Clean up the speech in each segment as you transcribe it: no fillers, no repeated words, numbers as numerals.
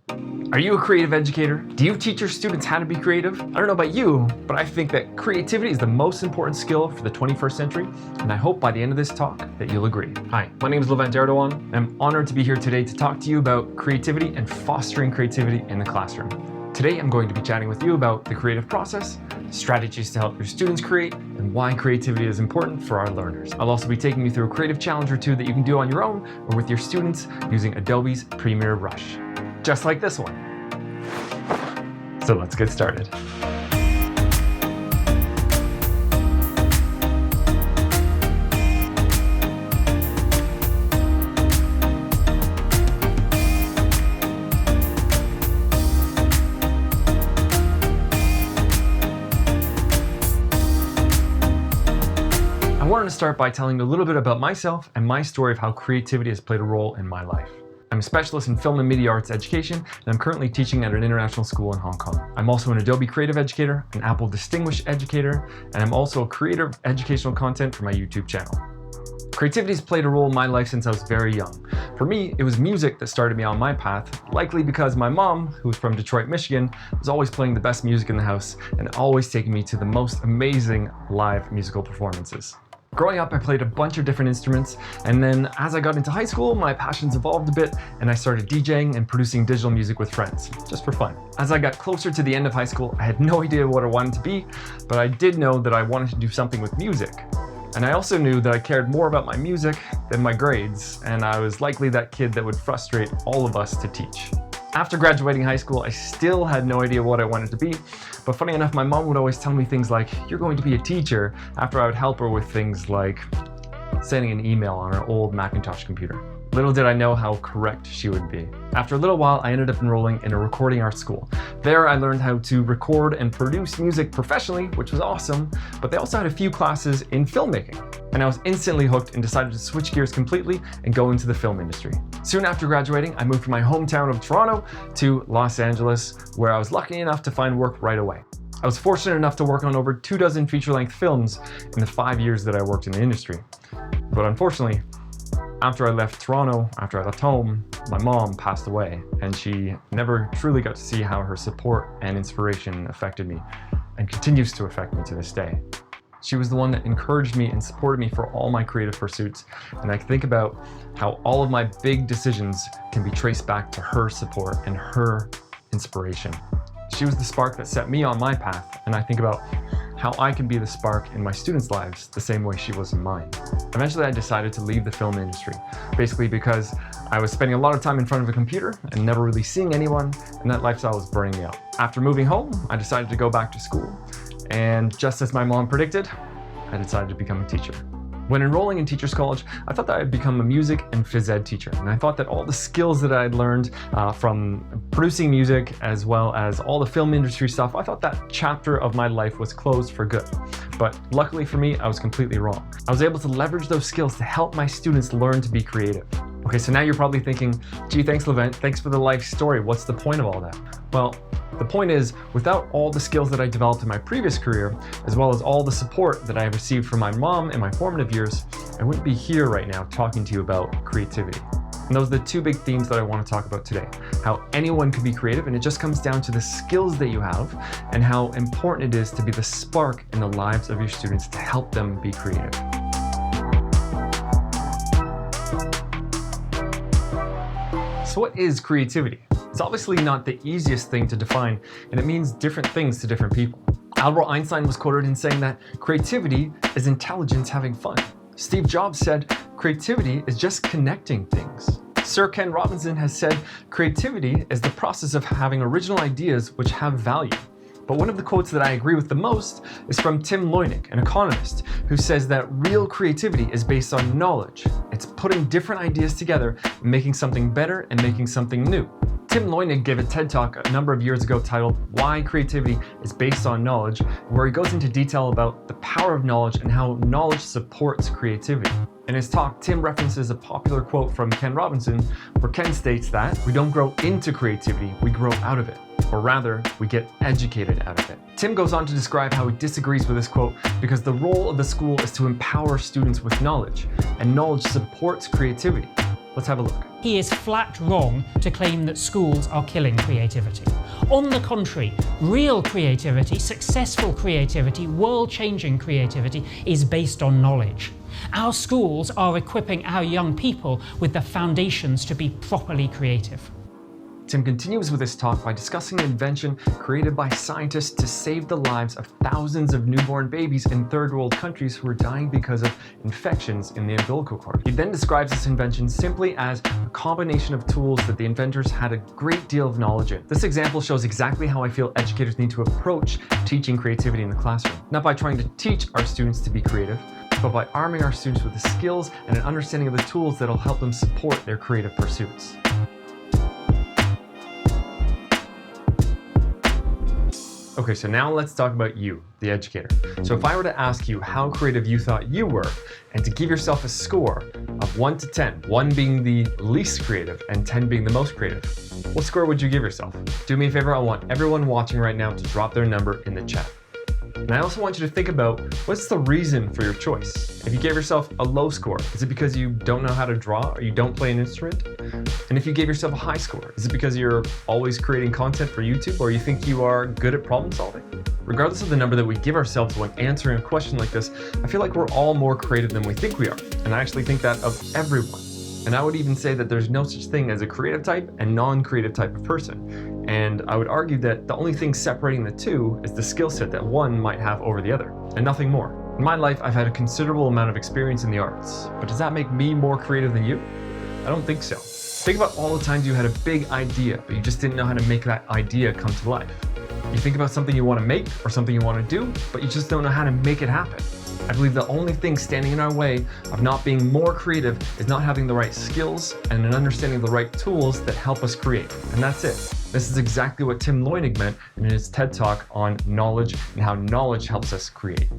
Are you a creative educator? Do you teach your students how to be creative? I don't know about you, but I think that creativity is the most important skill for the 21st century, and I hope by the end of this talk that you'll agree. Hi, my name is Levent Erdogan, and I'm honored to be here today to talk to you about creativity and fostering creativity in the classroom. Today, I'm going to be chatting with you about the creative process, strategies to help your students create, and why creativity is important for our learners. I'll also be taking you through a creative challenge or two that you can do on your own or with your students using Adobe's Premiere Rush. Just like this one. So let's get started. I wanted to start by telling you a little bit about myself and my story of how creativity has played a role in my life. I'm a specialist in film and media arts education, and I'm currently teaching at an international school in Hong Kong. I'm also an Adobe Creative Educator, an Apple Distinguished Educator, and I'm also a creator of educational content for my YouTube channel. Creativity has played a role in my life since I was very young. For me, it was music that started me on my path, likely because my mom, who was from Detroit, Michigan, was always playing the best music in the house and always taking me to the most amazing live musical performances. Growing up, I played a bunch of different instruments, and then as I got into high school, my passions evolved a bit, and I started DJing and producing digital music with friends, just for fun. As I got closer to the end of high school, I had no idea what I wanted to be, but I did know that I wanted to do something with music. And I also knew that I cared more about my music than my grades, and I was likely that kid that would frustrate all of us to teach. After graduating high school, I still had no idea what I wanted to be, but funny enough, my mom would always tell me things like, "You're going to be a teacher," after I would help her with things like sending an email on her old Macintosh computer. Little did I know how correct she would be. After a little while, I ended up enrolling in a recording arts school. There, I learned how to record and produce music professionally, which was awesome, but they also had a few classes in filmmaking. And I was instantly hooked and decided to switch gears completely and go into the film industry. Soon after graduating, I moved from my hometown of Toronto to Los Angeles, where I was lucky enough to find work right away. I was fortunate enough to work on over 24 feature-length films in the 5 years that I worked in the industry. But unfortunately, after I left Toronto, after I left home, my mom passed away, and she never truly got to see how her support and inspiration affected me, and continues to affect me to this day. She was the one that encouraged me and supported me for all my creative pursuits, and I think about how all of my big decisions can be traced back to her support and her inspiration. She was the spark that set me on my path, and I think about how I can be the spark in my students' lives the same way she was in mine. Eventually, I decided to leave the film industry, basically because I was spending a lot of time in front of a computer and never really seeing anyone, and that lifestyle was burning me out. After moving home, I decided to go back to school, and just as my mom predicted, I decided to become a teacher. When enrolling in Teachers College, I thought that I'd become a music and phys ed teacher, and I thought that all the skills that I'd learned from producing music as well as all the film industry stuff, I thought that chapter of my life was closed for good. But luckily for me, I was completely wrong. I was able to leverage those skills to help my students learn to be creative. Okay, so now you're probably thinking, gee, thanks Levent, thanks for the life story. What's the point of all that? Well, the point is, without all the skills that I developed in my previous career, as well as all the support that I received from my mom in my formative years, I wouldn't be here right now talking to you about creativity. And those are the two big themes that I want to talk about today. How anyone can be creative, and it just comes down to the skills that you have, and how important it is to be the spark in the lives of your students to help them be creative. So what is creativity? It's obviously not the easiest thing to define, and it means different things to different people. Albert Einstein was quoted in saying that creativity is intelligence having fun. Steve Jobs said, creativity is just connecting things. Sir Ken Robinson has said, creativity is the process of having original ideas which have value. But one of the quotes that I agree with the most is from Tim Loynick, an economist, who says that real creativity is based on knowledge. It's putting different ideas together, making something better and making something new. Tim Loynick gave a TED Talk a number of years ago titled Why Creativity is Based on Knowledge, where he goes into detail about the power of knowledge and how knowledge supports creativity. In his talk, Tim references a popular quote from Ken Robinson, where Ken states that we don't grow into creativity, we grow out of it. Or rather, we get educated out of it. Tim goes on to describe how he disagrees with this quote because the role of the school is to empower students with knowledge, and knowledge supports creativity. Let's have a look. He is flat wrong to claim that schools are killing creativity. On the contrary, real creativity, successful creativity, world-changing creativity is based on knowledge. Our schools are equipping our young people with the foundations to be properly creative. Tim continues with his talk by discussing an invention created by scientists to save the lives of thousands of newborn babies in third world countries who are dying because of infections in the umbilical cord. He then describes this invention simply as a combination of tools that the inventors had a great deal of knowledge in. This example shows exactly how I feel educators need to approach teaching creativity in the classroom. Not by trying to teach our students to be creative, but by arming our students with the skills and an understanding of the tools that will help them support their creative pursuits. Okay, so now let's talk about you, the educator. So if I were to ask you how creative you thought you were, and to give yourself a score of 1 to 10, 1 being the least creative and 10 being the most creative, what score would you give yourself? Do me a favor, I want everyone watching right now to drop their number in the chat. And I also want you to think about what's the reason for your choice. If you gave yourself a low score, is it because you don't know how to draw or you don't play an instrument? And if you gave yourself a high score, is it because you're always creating content for YouTube or you think you are good at problem solving? Regardless of the number that we give ourselves when answering a question like this, I feel like we're all more creative than we think we are. And I actually think that of everyone. And I would even say that there's no such thing as a creative type and non-creative type of person. And I would argue that the only thing separating the two is the skill set that one might have over the other, and nothing more. In my life, I've had a considerable amount of experience in the arts, but does that make me more creative than you? I don't think so. Think about all the times you had a big idea, but you just didn't know how to make that idea come to life. You think about something you want to make or something you want to do, but you just don't know how to make it happen. I believe the only thing standing in our way of not being more creative is not having the right skills and an understanding of the right tools that help us create. And that's it. This is exactly what Tim Leunig meant in his TED Talk on knowledge and how knowledge helps us create.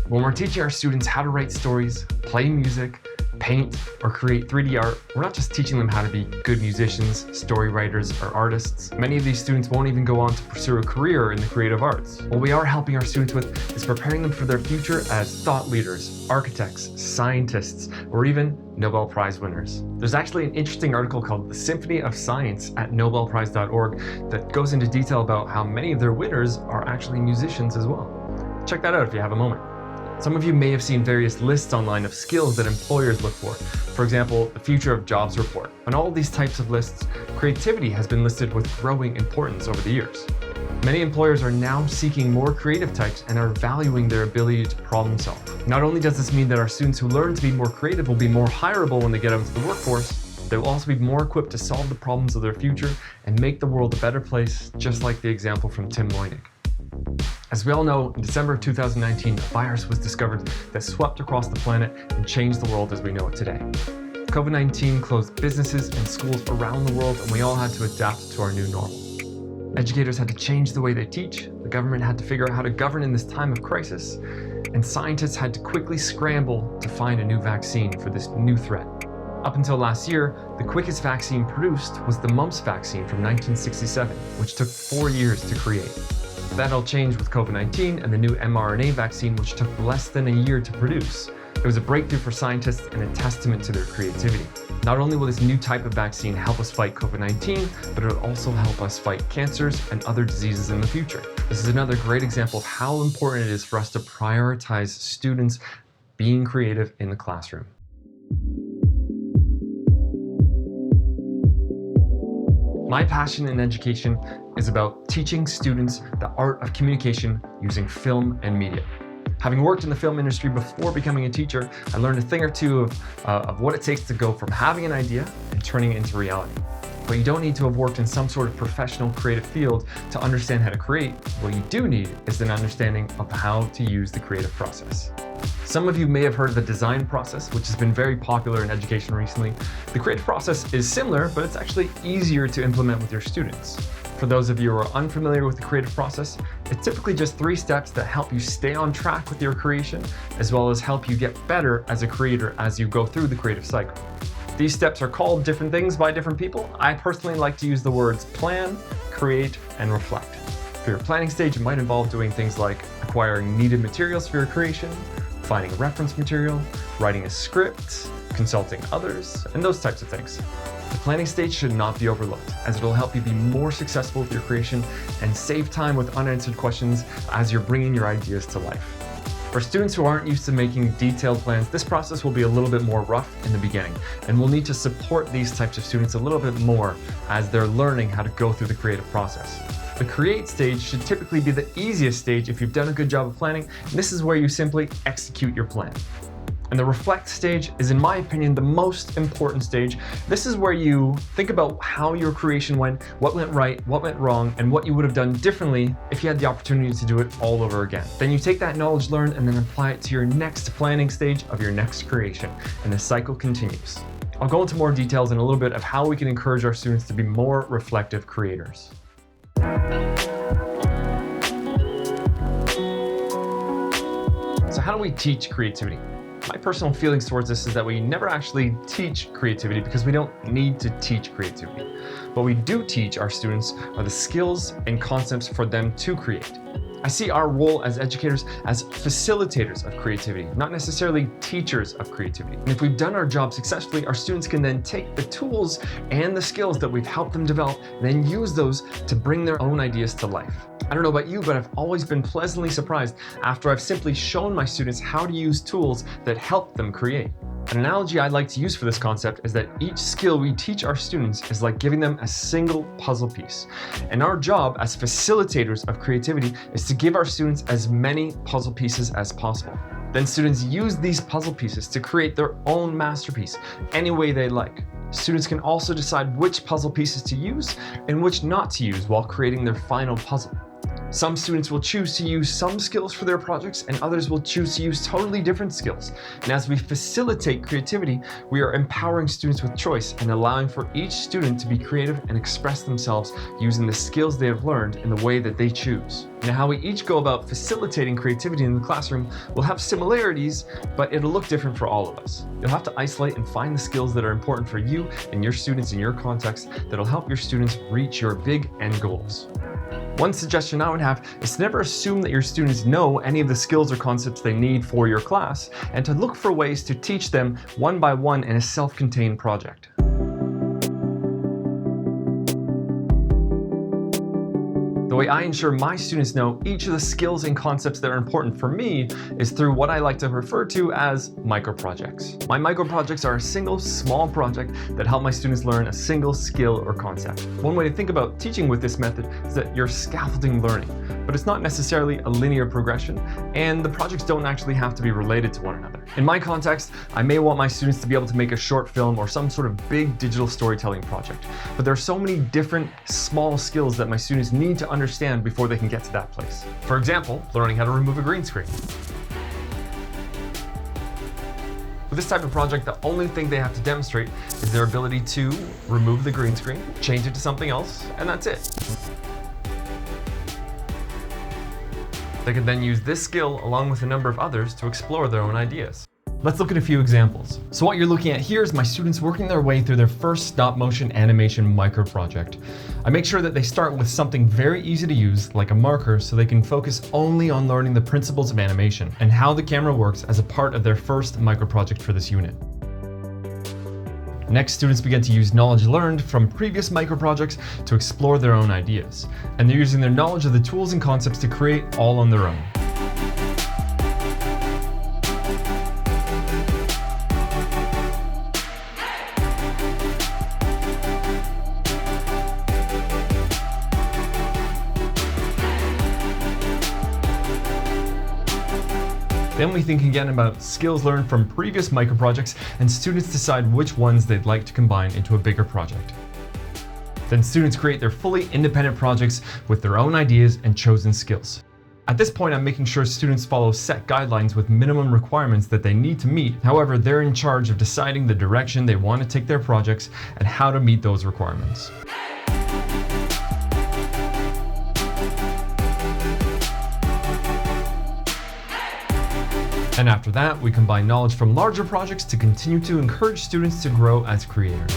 When we're teaching our students how to write stories, play music, paint, or create 3D art, we're not just teaching them how to be good musicians, story writers, or artists. Many of these students won't even go on to pursue a career in the creative arts. What we are helping our students with is preparing them for their future as thought leaders, architects, scientists, or even Nobel Prize winners. There's actually an interesting article called The Symphony of Science at nobelprize.org that goes into detail about how many of their winners are actually musicians as well. Check that out if you have a moment. Some of you may have seen various lists online of skills that employers look for. For example, the Future of Jobs report. On all of these types of lists, creativity has been listed with growing importance over the years. Many employers are now seeking more creative types and are valuing their ability to problem solve. Not only does this mean that our students who learn to be more creative will be more hireable when they get out into the workforce, they will also be more equipped to solve the problems of their future and make the world a better place, just like the example from Tim Leunig. As we all know, in December of 2019, a virus was discovered that swept across the planet and changed the world as we know it today. COVID-19 closed businesses and schools around the world, and we all had to adapt to our new normal. Educators had to change the way they teach, the government had to figure out how to govern in this time of crisis, and scientists had to quickly scramble to find a new vaccine for this new threat. Up until last year, the quickest vaccine produced was the mumps vaccine from 1967, which took 4 years to create. That all changed with COVID-19 and the new mRNA vaccine, which took less than a year to produce. It was a breakthrough for scientists and a testament to their creativity. Not only will this new type of vaccine help us fight COVID-19, but it will also help us fight cancers and other diseases in the future. This is another great example of how important it is for us to prioritize students being creative in the classroom. My passion in education is about teaching students the art of communication using film and media. Having worked in the film industry before becoming a teacher, I learned a thing or two of what it takes to go from having an idea and turning it into reality. But you don't need to have worked in some sort of professional creative field to understand how to create. What you do need is an understanding of how to use the creative process. Some of you may have heard of the design process, which has been very popular in education recently. The creative process is similar, but it's actually easier to implement with your students. For those of you who are unfamiliar with the creative process, it's typically just 3 steps that help you stay on track with your creation, as well as help you get better as a creator as you go through the creative cycle. These steps are called different things by different people. I personally like to use the words plan, create, and reflect. For your planning stage, it might involve doing things like acquiring needed materials for your creation, finding reference material, writing a script, consulting others, and those types of things. The planning stage should not be overlooked, as it will help you be more successful with your creation and save time with unanswered questions as you're bringing your ideas to life. For students who aren't used to making detailed plans, this process will be a little bit more rough in the beginning, and we'll need to support these types of students a little bit more as they're learning how to go through the creative process. The create stage should typically be the easiest stage if you've done a good job of planning, and this is where you simply execute your plan. And the reflect stage is, in my opinion, the most important stage. This is where you think about how your creation went, what went right, what went wrong, and what you would have done differently if you had the opportunity to do it all over again. Then you take that knowledge learned and then apply it to your next planning stage of your next creation, and the cycle continues. I'll go into more details in a little bit of how we can encourage our students to be more reflective creators. So how do we teach creativity? My personal feelings towards this is that we never actually teach creativity because we don't need to teach creativity. What we do teach our students are the skills and concepts for them to create. I see our role as educators as facilitators of creativity, not necessarily teachers of creativity. And if we've done our job successfully, our students can then take the tools and the skills that we've helped them develop, and then use those to bring their own ideas to life. I don't know about you, but I've always been pleasantly surprised after I've simply shown my students how to use tools that help them create. An analogy I'd like to use for this concept is that each skill we teach our students is like giving them a single puzzle piece. And our job as facilitators of creativity is to give our students as many puzzle pieces as possible. Then students use these puzzle pieces to create their own masterpiece any way they like. Students can also decide which puzzle pieces to use and which not to use while creating their final puzzle. Some students will choose to use some skills for their projects, and others will choose to use totally different skills. And as we facilitate creativity, we are empowering students with choice and allowing for each student to be creative and express themselves using the skills they have learned in the way that they choose. Now, how we each go about facilitating creativity in the classroom will have similarities, but it'll look different for all of us. You'll have to isolate and find the skills that are important for you and your students in your context that'll help your students reach your big end goals. One suggestion I would have is to never assume that your students know any of the skills or concepts they need for your class, and to look for ways to teach them one by one in a self-contained project. The way I ensure my students know each of the skills and concepts that are important for me is through what I like to refer to as micro-projects. My micro-projects are a single small project that help my students learn a single skill or concept. One way to think about teaching with this method is that you're scaffolding learning, but it's not necessarily a linear progression, and the projects don't actually have to be related to one another. In my context, I may want my students to be able to make a short film or some sort of big digital storytelling project, but there are so many different small skills that my students need to understand before they can get to that place. For example, learning how to remove a green screen. With this type of project, the only thing they have to demonstrate is their ability to remove the green screen, change it to something else, and that's it. They can then use this skill along with a number of others to explore their own ideas. Let's look at a few examples. So what you're looking at here is my students working their way through their first stop motion animation micro project. I make sure that they start with something very easy to use, like a marker, so they can focus only on learning the principles of animation and how the camera works as a part of their first micro project for this unit. Next, students begin to use knowledge learned from previous micro projects to explore their own ideas. And they're using their knowledge of the tools and concepts to create all on their own. Then we think again about skills learned from previous micro-projects, and students decide which ones they'd like to combine into a bigger project. Then students create their fully independent projects with their own ideas and chosen skills. At this point, I'm making sure students follow set guidelines with minimum requirements that they need to meet. However, they're in charge of deciding the direction they want to take their projects and how to meet those requirements. And after that, we combine knowledge from larger projects to continue to encourage students to grow as creators.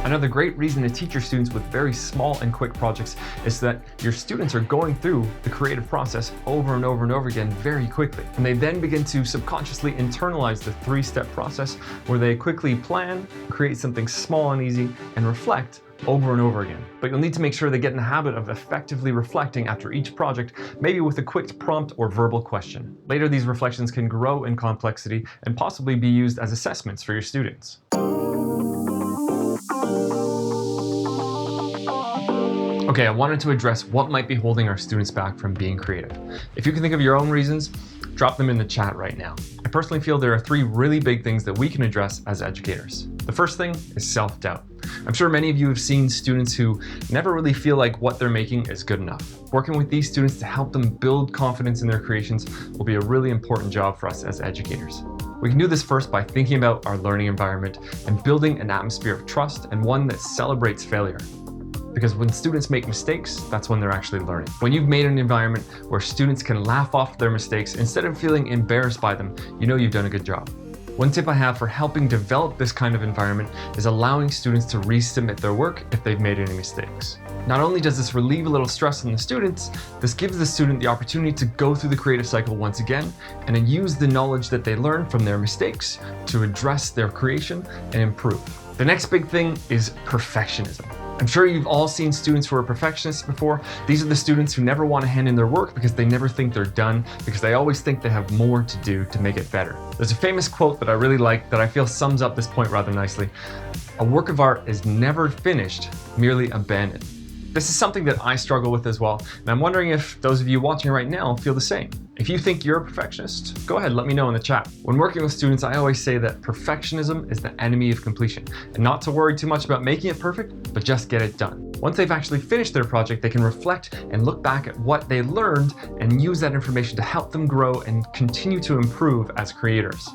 Another great reason to teach your students with very small and quick projects is that your students are going through the creative process over and over and over again very quickly. And they then begin to subconsciously internalize the 3-step process where they quickly plan, create something small and easy, and reflect over and over again. But you'll need to make sure they get in the habit of effectively reflecting after each project, maybe with a quick prompt or verbal question. Later, these reflections can grow in complexity and possibly be used as assessments for your students. Okay, I wanted to address what might be holding our students back from being creative. If you can think of your own reasons, drop them in the chat right now. I personally feel there are 3 really big things that we can address as educators. The first thing is self-doubt. I'm sure many of you have seen students who never really feel like what they're making is good enough. Working with these students to help them build confidence in their creations will be a really important job for us as educators. We can do this first by thinking about our learning environment and building an atmosphere of trust and one that celebrates failure. Because when students make mistakes, that's when they're actually learning. When you've made an environment where students can laugh off their mistakes instead of feeling embarrassed by them, you know you've done a good job. One tip I have for helping develop this kind of environment is allowing students to resubmit their work if they've made any mistakes. Not only does this relieve a little stress on the students, this gives the student the opportunity to go through the creative cycle once again and then use the knowledge that they learned from their mistakes to address their creation and improve. The next big thing is perfectionism. I'm sure you've all seen students who are perfectionists before. These are the students who never want to hand in their work because they never think they're done, because they always think they have more to do to make it better. There's a famous quote that I really like that I feel sums up this point rather nicely. A work of art is never finished, merely abandoned. This is something that I struggle with as well, and I'm wondering if those of you watching right now feel the same. If you think you're a perfectionist, go ahead, let me know in the chat. When working with students, I always say that perfectionism is the enemy of completion, and not to worry too much about making it perfect, but just get it done. Once they've actually finished their project, they can reflect and look back at what they learned and use that information to help them grow and continue to improve as creators.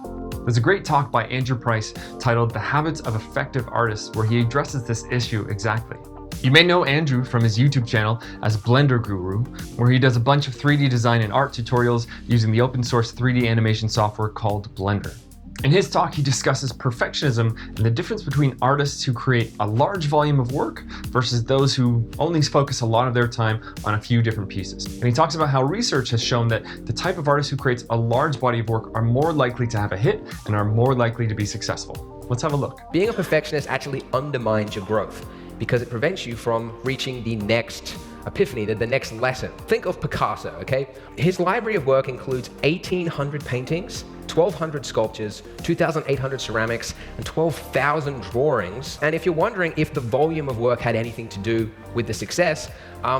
There's a great talk by Andrew Price titled The Habits of Effective Artists, where he addresses this issue exactly. You may know Andrew from his YouTube channel as Blender Guru, where he does a bunch of 3D design and art tutorials using the open source 3D animation software called Blender. In his talk, he discusses perfectionism and the difference between artists who create a large volume of work versus those who only focus a lot of their time on a few different pieces. And he talks about how research has shown that the type of artist who creates a large body of work are more likely to have a hit and are more likely to be successful. Let's have a look. Being a perfectionist actually undermines your growth because it prevents you from reaching the next epiphany, the next lesson. Think of Picasso, okay? His library of work includes 1,800 paintings, 1,200 sculptures, 2,800 ceramics, and 12,000 drawings. And if you're wondering if the volume of work had anything to do with the success,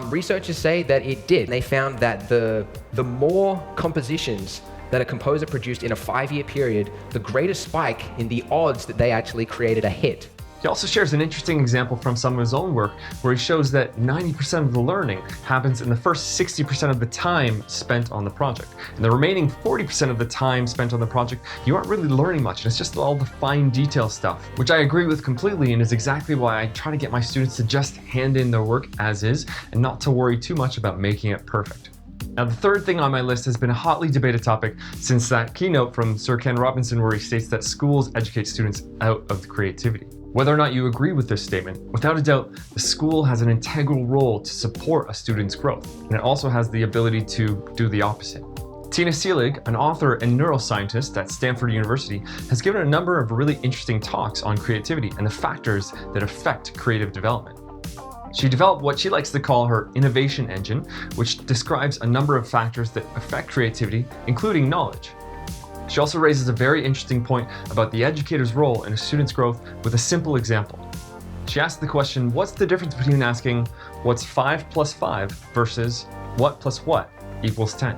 researchers say that it did. They found that the more compositions that a composer produced in a 5-year period, the greater spike in the odds that they actually created a hit. He also shares an interesting example from some of his own work where he shows that 90% of the learning happens in the first 60% of the time spent on the project. And the remaining 40% of the time spent on the project, you aren't really learning much, and it's just all the fine detail stuff, which I agree with completely and is exactly why I try to get my students to just hand in their work as is and not to worry too much about making it perfect. Now, the third thing on my list has been a hotly debated topic since that keynote from Sir Ken Robinson where he states that schools educate students out of creativity. Whether or not you agree with this statement, without a doubt, the school has an integral role to support a student's growth, and it also has the ability to do the opposite. Tina Seelig, an author and neuroscientist at Stanford University, has given a number of really interesting talks on creativity and the factors that affect creative development. She developed what she likes to call her innovation engine, which describes a number of factors that affect creativity, including knowledge. She also raises a very interesting point about the educator's role in a student's growth with a simple example. She asks the question, what's the difference between asking what's 5 plus 5 versus what plus what equals 10?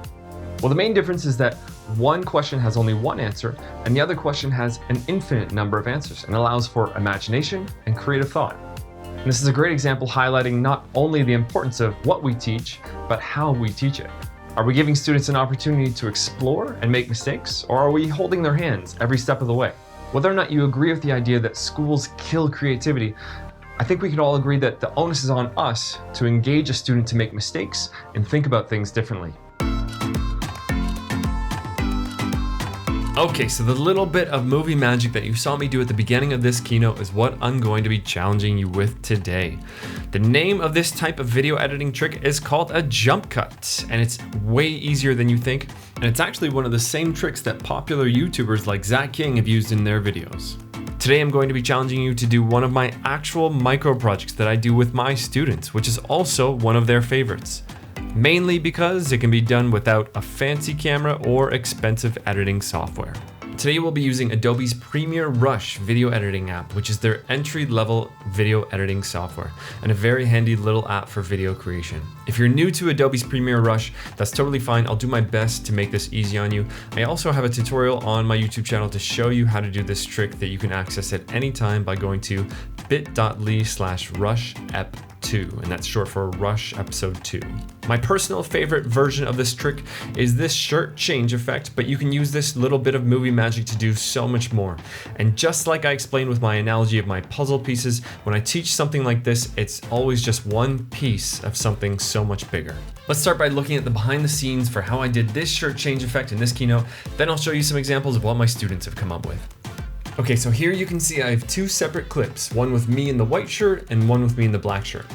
Well, the main difference is that one question has only one answer and the other question has an infinite number of answers and allows for imagination and creative thought. And this is a great example highlighting not only the importance of what we teach, but how we teach it. Are we giving students an opportunity to explore and make mistakes, or are we holding their hands every step of the way? Whether or not you agree with the idea that schools kill creativity, I think we can all agree that the onus is on us to engage a student to make mistakes and think about things differently. Okay, so the little bit of movie magic that you saw me do at the beginning of this keynote is what I'm going to be challenging you with today. The name of this type of video editing trick is called a jump cut, and it's way easier than you think, and it's actually one of the same tricks that popular YouTubers like Zach King have used in their videos. Today I'm going to be challenging you to do one of my actual micro projects that I do with my students, which is also one of their favorites. Mainly because it can be done without a fancy camera or expensive editing software. Today we'll be using Adobe's Premiere Rush video editing app, which is their entry-level video editing software, and a very handy little app for video creation. If you're new to Adobe's Premiere Rush, that's totally fine. I'll do my best to make this easy on you. I also have a tutorial on my YouTube channel to show you how to do this trick that you can access at any time by going to bit.ly/rushep2, and that's short for Rush Episode 2. My personal favorite version of this trick is this shirt change effect, but you can use this little bit of movie magic to do so much more. And just like I explained with my analogy of my puzzle pieces, when I teach something like this, it's always just one piece of something so much bigger. Let's start by looking at the behind the scenes for how I did this shirt change effect in this keynote. Then I'll show you some examples of what my students have come up with. Okay, so here you can see I have two separate clips, one with me in the white shirt and one with me in the black shirt.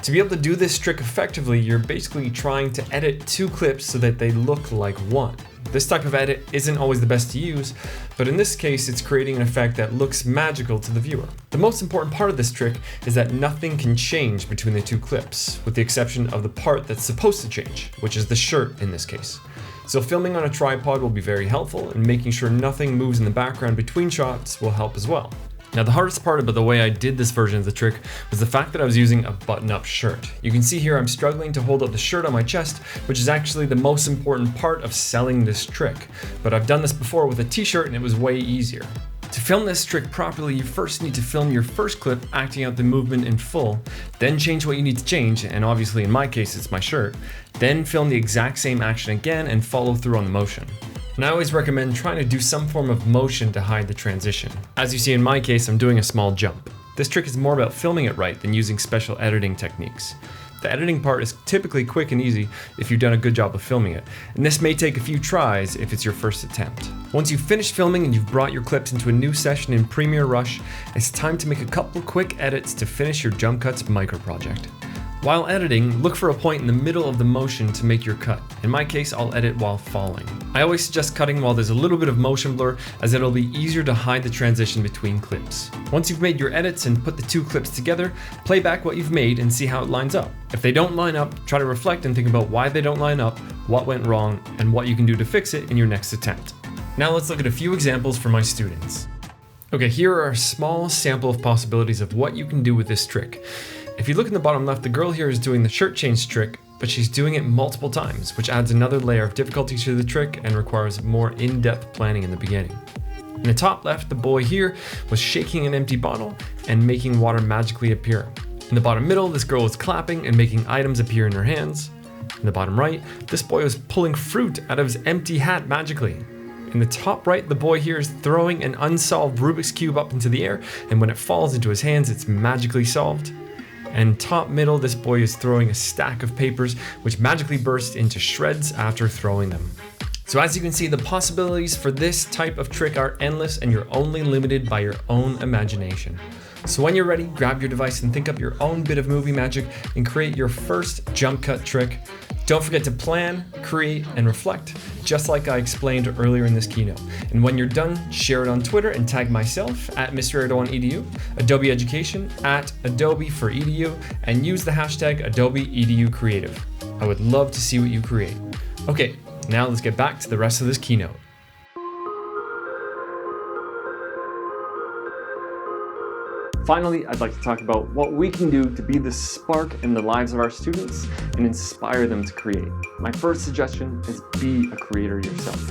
To be able to do this trick effectively, you're basically trying to edit two clips so that they look like one. This type of edit isn't always the best to use, but in this case, it's creating an effect that looks magical to the viewer. The most important part of this trick is that nothing can change between the two clips, with the exception of the part that's supposed to change, which is the shirt in this case. So filming on a tripod will be very helpful, and making sure nothing moves in the background between shots will help as well. Now the hardest part about the way I did this version of the trick was the fact that I was using a button-up shirt. You can see here I'm struggling to hold up the shirt on my chest, which is actually the most important part of selling this trick. But I've done this before with a t-shirt and it was way easier. To film this trick properly, you first need to film your first clip acting out the movement in full, then change what you need to change, and obviously in my case it's my shirt, then film the exact same action again and follow through on the motion. And I always recommend trying to do some form of motion to hide the transition. As you see in my case, I'm doing a small jump. This trick is more about filming it right than using special editing techniques. The editing part is typically quick and easy if you've done a good job of filming it, and this may take a few tries if it's your first attempt. Once you've finished filming and you've brought your clips into a new session in Premiere Rush, it's time to make a couple quick edits to finish your jump cuts micro project. While editing, look for a point in the middle of the motion to make your cut. In my case, I'll edit while falling. I always suggest cutting while there's a little bit of motion blur, as it'll be easier to hide the transition between clips. Once you've made your edits and put the two clips together, play back what you've made and see how it lines up. If they don't line up, try to reflect and think about why they don't line up, what went wrong, and what you can do to fix it in your next attempt. Now let's look at a few examples for my students. Okay, here are a small sample of possibilities of what you can do with this trick. If you look in the bottom left, the girl here is doing the shirt change trick, but she's doing it multiple times, which adds another layer of difficulty to the trick and requires more in-depth planning in the beginning. In the top left, the boy here was shaking an empty bottle and making water magically appear. In the bottom middle, this girl was clapping and making items appear in her hands. In the bottom right, this boy was pulling fruit out of his empty hat magically. In the top right, the boy here is throwing an unsolved Rubik's Cube up into the air, and when it falls into his hands, it's magically solved. And top middle, this boy is throwing a stack of papers which magically burst into shreds after throwing them. So as you can see, the possibilities for this type of trick are endless, and you're only limited by your own imagination. So when you're ready, grab your device and think up your own bit of movie magic and create your first jump cut trick. Don't forget to plan, create, and reflect, just like I explained earlier in this keynote. And when you're done, share it on Twitter and tag myself at Mr. AdobeEDU, Adobe Education at Adobe for EDU, and use the hashtag AdobeEDU Creative. I would love to see what you create. Okay, now let's get back to the rest of this keynote. Finally, I'd like to talk about what we can do to be the spark in the lives of our students and inspire them to create. My first suggestion is be a creator yourself.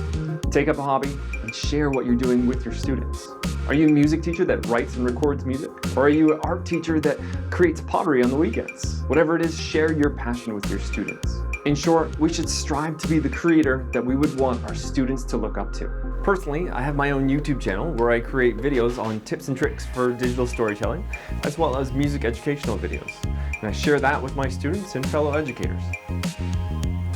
Take up a hobby and share what you're doing with your students. Are you a music teacher that writes and records music? Or are you an art teacher that creates pottery on the weekends? Whatever it is, share your passion with your students. In short, we should strive to be the creator that we would want our students to look up to. Personally, I have my own YouTube channel where I create videos on tips and tricks for digital storytelling, as well as music educational videos. And I share that with my students and fellow educators.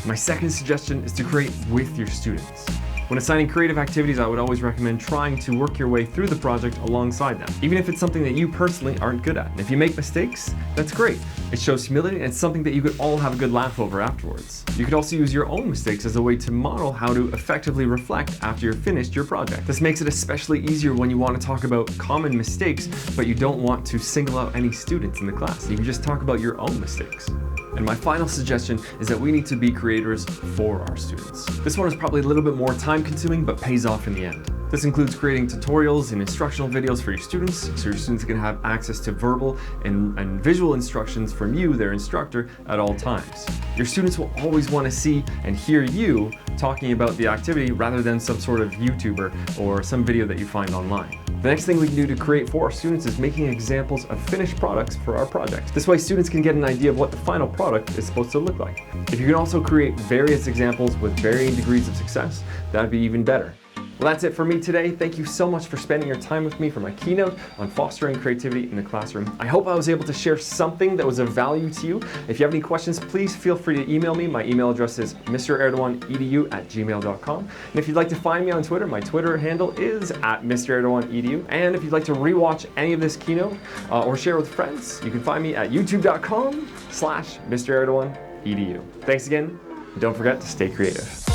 My second suggestion is to create with your students. When assigning creative activities, I would always recommend trying to work your way through the project alongside them, even if it's something that you personally aren't good at. And if you make mistakes, that's great. It shows humility and it's something that you could all have a good laugh over afterwards. You could also use your own mistakes as a way to model how to effectively reflect after you're finished your project. This makes it especially easier when you want to talk about common mistakes, but you don't want to single out any students in the class. You can just talk about your own mistakes. And my final suggestion is that we need to be creators for our students. This one is probably a little bit more time consuming, but pays off in the end. This includes creating tutorials and instructional videos for your students, so your students can have access to verbal and visual instructions from you, their instructor, at all times. Your students will always want to see and hear you talking about the activity rather than some sort of YouTuber or some video that you find online. The next thing we can do to create for our students is making examples of finished products for our project. This way students can get an idea of what the final product is supposed to look like. If you can also create various examples with varying degrees of success, that'd be even better. Well, that's it for me today. Thank you so much for spending your time with me for my keynote on fostering creativity in the classroom. I hope I was able to share something that was of value to you. If you have any questions, please feel free to email me. My email address is mredowanedu@gmail.com. And if you'd like to find me on Twitter, my Twitter handle is @mredowanedu. And if you'd like to rewatch any of this keynote or share with friends, you can find me at youtube.com/mredowanedu. Thanks again, and don't forget to stay creative.